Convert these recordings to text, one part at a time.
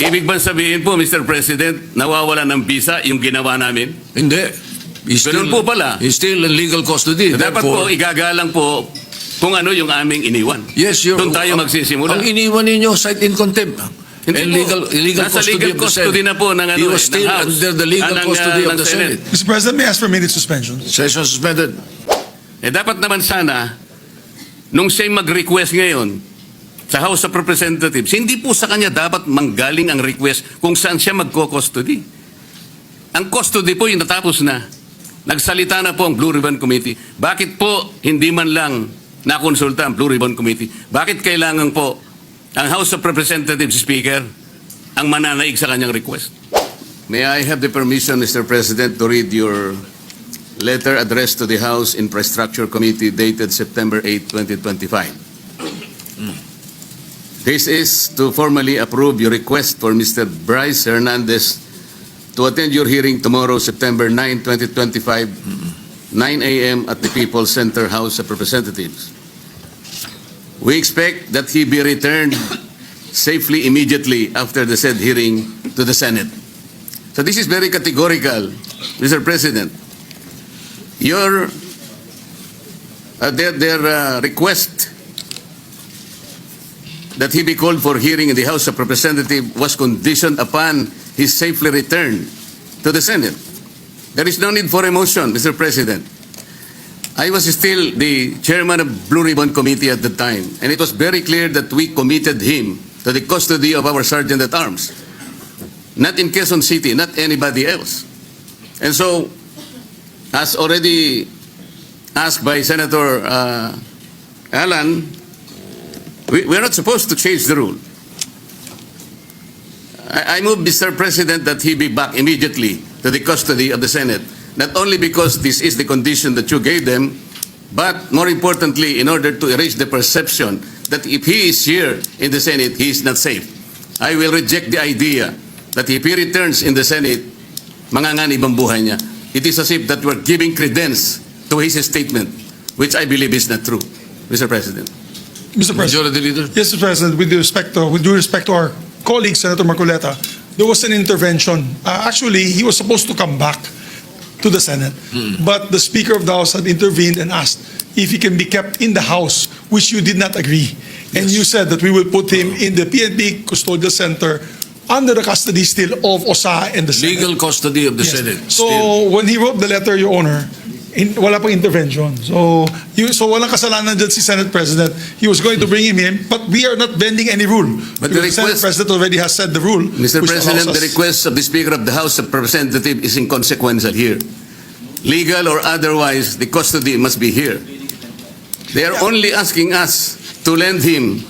Ibig bang sabihin po, Mr. President, nawawala ng visa yung ginawa namin? Hindi. Ganun po pala. He's still in legal custody. Dapat po igagalang po kung ano yung aming iniwan. Yes, Doon tayo magsisimula. Ang iniwan ninyo, cite in contempt. Hindi And legal nasa custody legal of the custody Senate. na po ng, He was still ng House, under the legal custody of the Senate. Mr. President, may I ask for a minute suspension? Session suspended. Dapat naman sana, nung siya mag-request ngayon sa House of Representatives, hindi po sa kanya dapat manggaling ang request kung saan siya magko-custody. Ang custody po yung natapos na. Nagsalita na po ang Blue Ribbon Committee. Bakit po hindi man lang nakonsulta ang Blue Ribbon Committee? Bakit kailangan po ang House of Representatives Speaker ang mananaig sa kanyang request? May I have the permission, Mr. President, to read your letter addressed to the House Infrastructure Committee dated September 8, 2025. This is to formally approve your request for Mr. Brice Hernandez to attend your hearing tomorrow, September 9, 2025, 9 a.m. at the People's Center House of Representatives. We expect that he be returned safely immediately after the said hearing to the Senate. So this is very categorical, Mr. President. Their request that he be called for hearing in the House of Representatives was conditioned upon his safely return to the Senate. There is no need for a motion, Mr. President. I was still the chairman of Blue Ribbon Committee at the time, and it was very clear that we committed him to the custody of our Sergeant at Arms. Not in Quezon City, not anybody else. And so, as already asked by Senator Alan, we're not supposed to change the rule. I move, Mr. President, that he be back immediately to the custody of the Senate, not only because this is the condition that you gave them, but more importantly, in order to erase the perception that if he is here in the Senate, he is not safe. I will reject the idea that if he returns in the Senate, manganganib ang buhay niya. It is as if that we're giving credence to his statement, which I believe is not true, Mr. President. Mr. President. Majority Leader. Yes, Mr. President, with due respect to our colleague, Senator Marcoleta, there was an intervention. Actually, he was supposed to come back to the Senate, but the Speaker of the House had intervened and asked if he can be kept in the House, which you did not agree. And you said that we will put him in the PNP Custodial Center under the custody still of OSA and the Senate. Legal custody of the Yes. Senate. So, Still. when he wrote the letter, Your Honor, wala pang intervention. So walang kasalanan dyan si Senate President. He was going to bring him in, but we are not bending any rule. But Because the Senate request- President already has said the rule. Mr. which President, allows the us- request of the Speaker of the House of Representatives is inconsequential here. Legal or otherwise, the custody must be here. They are only asking us to lend him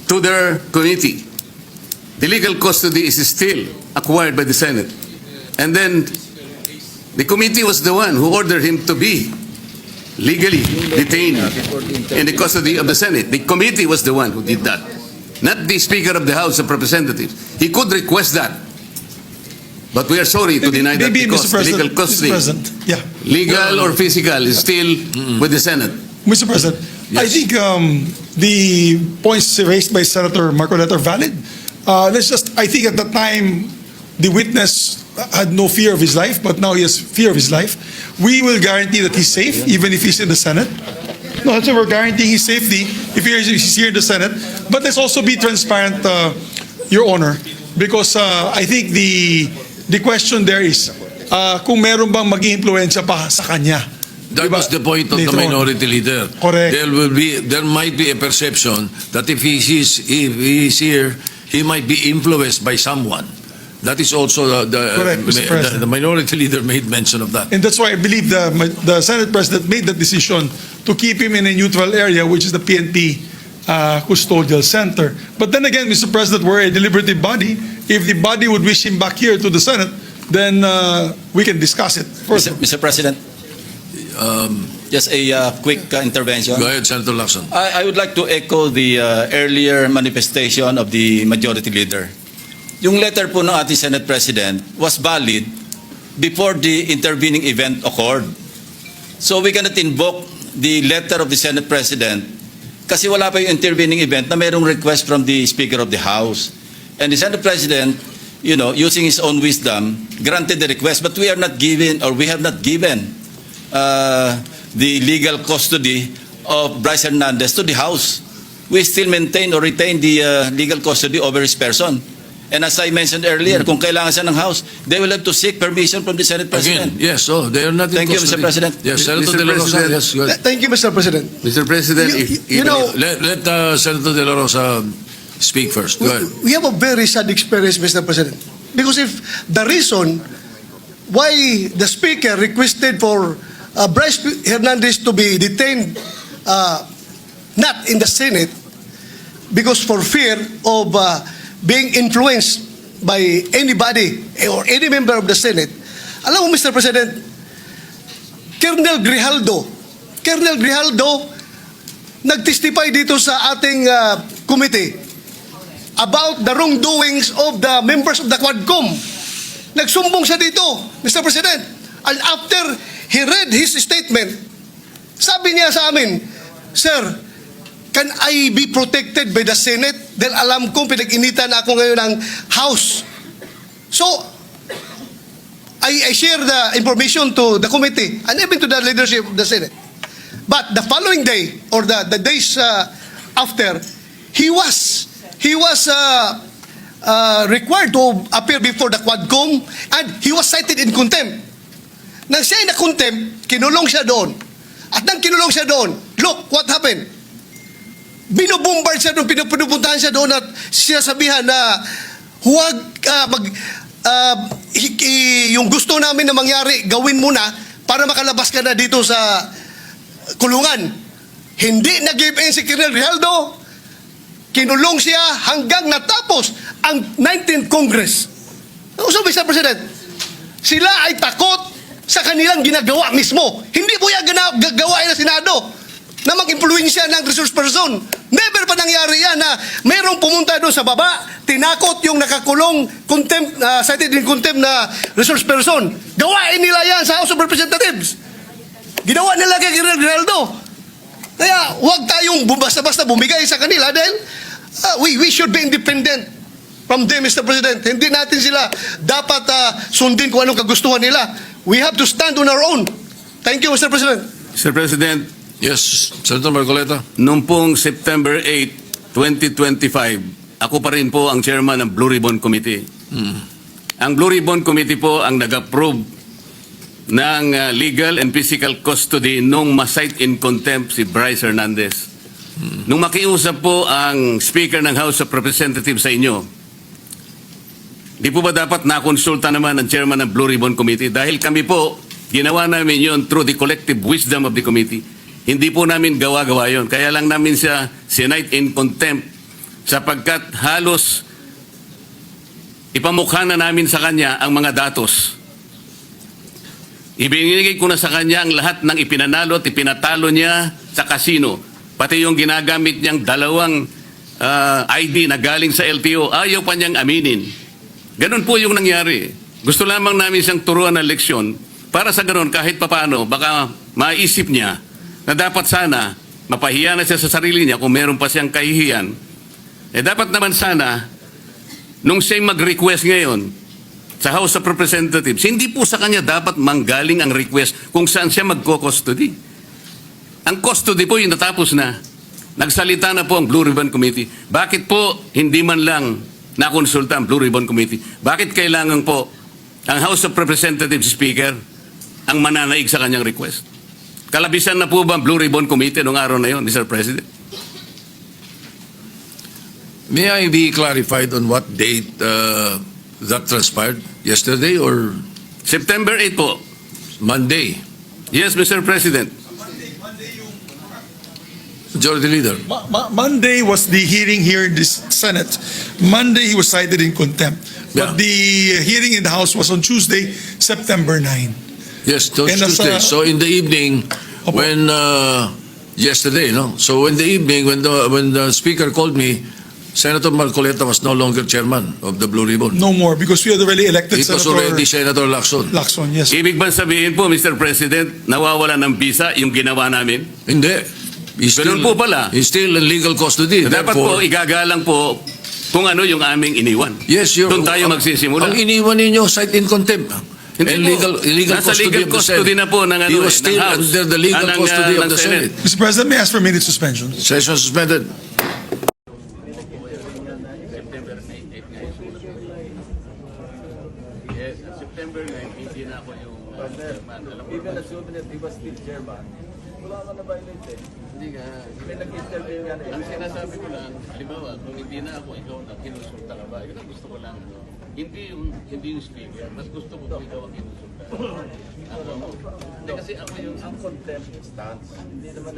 to their committee. The legal custody is still acquired by the Senate. And then, the committee was the one who ordered him to be legally detained in the custody of the Senate. The committee was the one who did that, not the Speaker of the House of Representatives. He could request that, but we are sorry to deny that Maybe, because Mr. President, legal custody, Mr. President, yeah. legal or physical, is still with the Senate. Mr. President, I Yes. think the points raised by Senator Marcoleta are valid. I think at the time, the witness had no fear of his life, but now he has fear of his life. We will guarantee that he's safe, even if he's in the Senate. No, so we're guaranteeing his safety if he's here in the Senate. But let's also be transparent, Your Honor, because I think the question there is, kung meron bang mag-iimpluwensya pa sa kanya. That Diba? was the point of the Later on. minority leader. Correct. There might be a perception that if he is here, he might be influenced by someone. That is also Correct, Mr. President. the minority leader made mention of that. And that's why I believe the Senate President made that decision to keep him in a neutral area, which is the PNP Custodial Center. But then again, Mr. President, we're a deliberative body. If the body would wish him back here to the Senate, then we can discuss it further. Mr. President, just a quick intervention. Go ahead, Senator Lacson. I would like to echo the earlier manifestation of the majority leader. Yung letter po ng ating Senate President was valid before the intervening event occurred. So we cannot invoke the letter of the Senate President kasi wala pa yung intervening event na mayroong request from the Speaker of the House. And the Senate President, using his own wisdom, granted the request, but we have not given the legal custody of Brice Hernandez to the House. We still maintain or retain the legal custody over his person. And as I mentioned earlier, kung kailangan siya ng House, they will have to seek permission from the Senate President. Again, yes, they are not in Thank you, custody. Mr. President. Yes, Senator Mr. De La Rosa, President. yes, go ahead. Thank you, Mr. President. Mr. President, You know, Let Senator De La Rosa speak first. Go ahead. we have a very sad experience, Mr. President. Because if the reason why the Speaker requested for Brice Hernandez to be detained not in the Senate because for fear of being influenced by anybody or any member of the Senate, alam mo, Mr. President, Colonel Grijaldo nag-testify dito sa ating committee about the wrongdoings of the members of the Quadcom. Nagsumbong siya dito, Mr. President. And after he read his statement, sabi niya sa amin, Sir, can I be protected by the Senate? Dahil alam kong pinag-initan ako ngayon ng House. So, I share the information to the committee and even to the leadership of the Senate. But the following day, or the days after, he was required to appear before the Quadcom and he was cited in contempt. Nang siya ay na-contempt, kinulong siya doon. At nang kinulong siya doon, look what happened. Binubombard siya doon, pinupuntahan siya doon at siya sabihan na huwag yung gusto namin na mangyari, gawin mo na para makalabas ka na dito sa kulungan. Hindi nag-give in si Colonel Grijaldo. Kinulong siya hanggang natapos ang 19th Congress. So, Mr. President, sila ay takot sa kanilang ginagawa mismo. Hindi po yan gagawa ng Senado na mag-impluensya ng resource person. Never pa nangyari yan na mayroong pumunta doon sa baba, tinakot yung nakakulong contempt, cited in contempt na resource person. Gawain nila yan sa House of Representatives. Ginawa nila kay Grijaldo. Kaya huwag tayong basta-basta bumigay sa kanila dahil we should be independent from them, Mr. President. Hindi natin sila dapat sundin kung anong kagustuhan nila. We have to stand on our own. Thank you, Mr. President. Mr. President, Yes, Senator Marcoleta. noong pong September 8, 2025, ako pa rin po ang chairman ng Blue Ribbon Committee. Ang Blue Ribbon Committee po ang nag-approve ng legal and physical custody nung ma-cite in contempt si Brice Hernandez. Nung makiusap po ang Speaker ng House of Representatives sa inyo, di po ba dapat nakonsulta naman ang chairman ng Blue Ribbon Committee? Dahil kami po, ginawa namin yon through the collective wisdom of the committee. Hindi po namin gawa-gawa yon. Kaya lang namin siya sinite in contempt sapagkat halos ipamukha na namin sa kanya ang mga datos. Ibinigay ko na sa kanya ang lahat ng ipinanalo at ipinatalo niya sa casino. Pati yung ginagamit niyang dalawang ID na galing sa LTO, ayaw pa niyang aminin. Ganun po yung nangyari. Gusto lamang namin siyang turuan ng leksyon para sa ganun kahit papano baka maisip niya na dapat sana mapahiya na siya sa sarili niya kung meron pa siyang kahihiyan. Dapat naman sana nung siya mag-request ngayon sa House of Representatives, hindi po sa kanya dapat manggaling ang request kung saan siya magko-custody. Ang custody po yung natapos na. Nagsalita na po ang Blue Ribbon Committee. Bakit po hindi man lang nakonsulta ang Blue Ribbon Committee? Bakit kailangan po ang House of Representatives Speaker ang mananaig sa kanyang request? Kalabisan na po ba ang Blue Ribbon Committee noong araw na yun, Mr. President? May I be clarified on what date that transpired? Yesterday or September 8 po. Monday? Yes, Mr. President. Majority Leader. Monday was the hearing here in the Senate. Monday he was cited in contempt. Yeah. But the hearing in the House was on Tuesday, September 9. Yes, And as, Tuesday. So in the evening, Opo. when yesterday, no. So in the evening, when the speaker called me, Senator Marcoleta was no longer chairman of the Blue Ribbon. No more because we had already elected It was Senator already Senator Leksyon. Lacson. Yes. Ibig ba sabihin po, Mr. President, nawawala ng visa yung ginawa namin? Hindi. He's Ganun po pala. He's still in legal custody. Dapat po, Therefore, igagalang po kung ano yung aming iniwan. Yes, Doon tayo magsisimula. Ang iniwan ninyo, cite in contempt. Hindi And po. illegal Nasa custody legal of the custody Senate. na po ng ano He was ng still House. under the legal Ng, custody of ng the Senate. Mr. President, may I ask for immediate suspension? Session suspended. Yes, September 9, hindi na ako yung chairman. Alam mo, Even assuming that he was still chairman, wala ka na violate eh. hindi nga. May nag-intervene nga na Ang sinasabi ko lang, halimbawa, kung hindi na ako, ikaw na kinusulta ka ba? Yun ang gusto ko lang. Ano? Hindi yung speaker, mas gusto ko kung ikaw ang kinusulta. Ako mo. Hindi kasi ako yung ang contempt stance. Hindi naman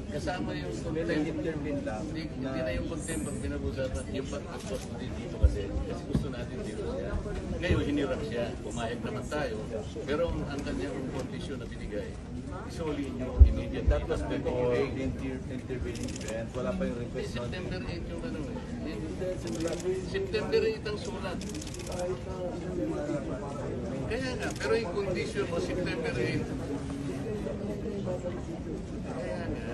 kasama yung may contempt. nag-intervene lang. Hindi na yung contempt ang pinag-usapan. Yung pag-astos din dito kasi gusto natin dito siya. Ngayon, hinirap siya. Pumayag naman tayo. Pero ang kanyang kondisyon na binigay, isoli nyo immediate. That was before the intervening event. Wala pa yung request nun. September 8 yung ano eh. September 8 ang sulat. Kaya nga, pero yung condition mo September 8. Kaya nga,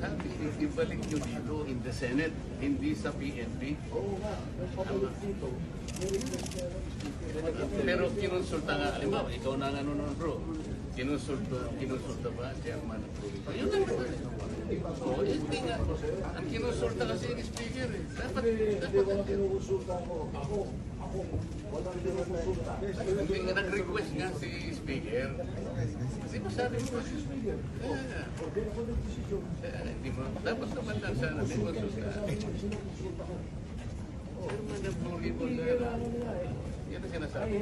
sabi, ibalik nyo dito in the Senate, hindi sa PNP. Pero kinonsulta nga, alimbawa, ikaw na nga nun bro, kinonsulta ba, chairman ng Procedural? Yun lang naman. Oo, hindi nga. Ang kinonsulta kasi yung speaker eh. Dapat hindi nga nag-request nga si speaker. Kasi masabi mo kasi speaker. Kaya hindi mo, dapat naman lang sana may konsulta. Chairman ng Procedural na yan ang sinasabi.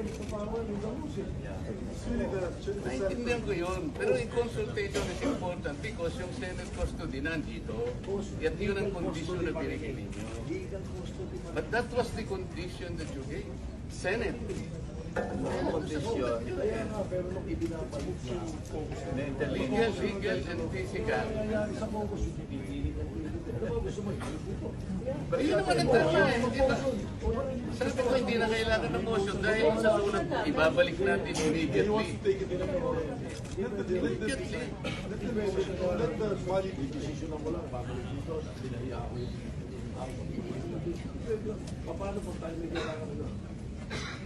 Naintindihan ko yun. Pero yung consultation is important because yung Senate custody nandito at yun ang condition na binigay ninyo. But that was the condition that you gave. Senate. Condition. Legal and physical. Yun naman ang tama eh. Di ba? Sabi ko hindi na kailangan ng motion dahil sa sulat ibabalik natin immediately. Immediately.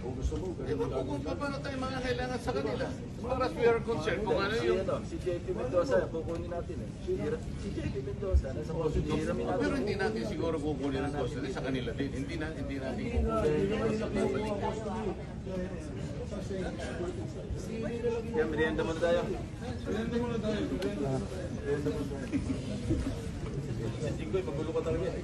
Eh, kung paano tayo mga kailangan sa kanila? As far as we are concerned, kung ano yung... Si JP Mendoza, kukunin natin eh. Si JP Mendoza, nasa motion, hiramin natin. Pero hindi natin siguro kukunin ang custody sa kanila din. Hindi natin kukunin. Kaya merienda muna tayo. Si Jinggoy, magulo ka talaga eh.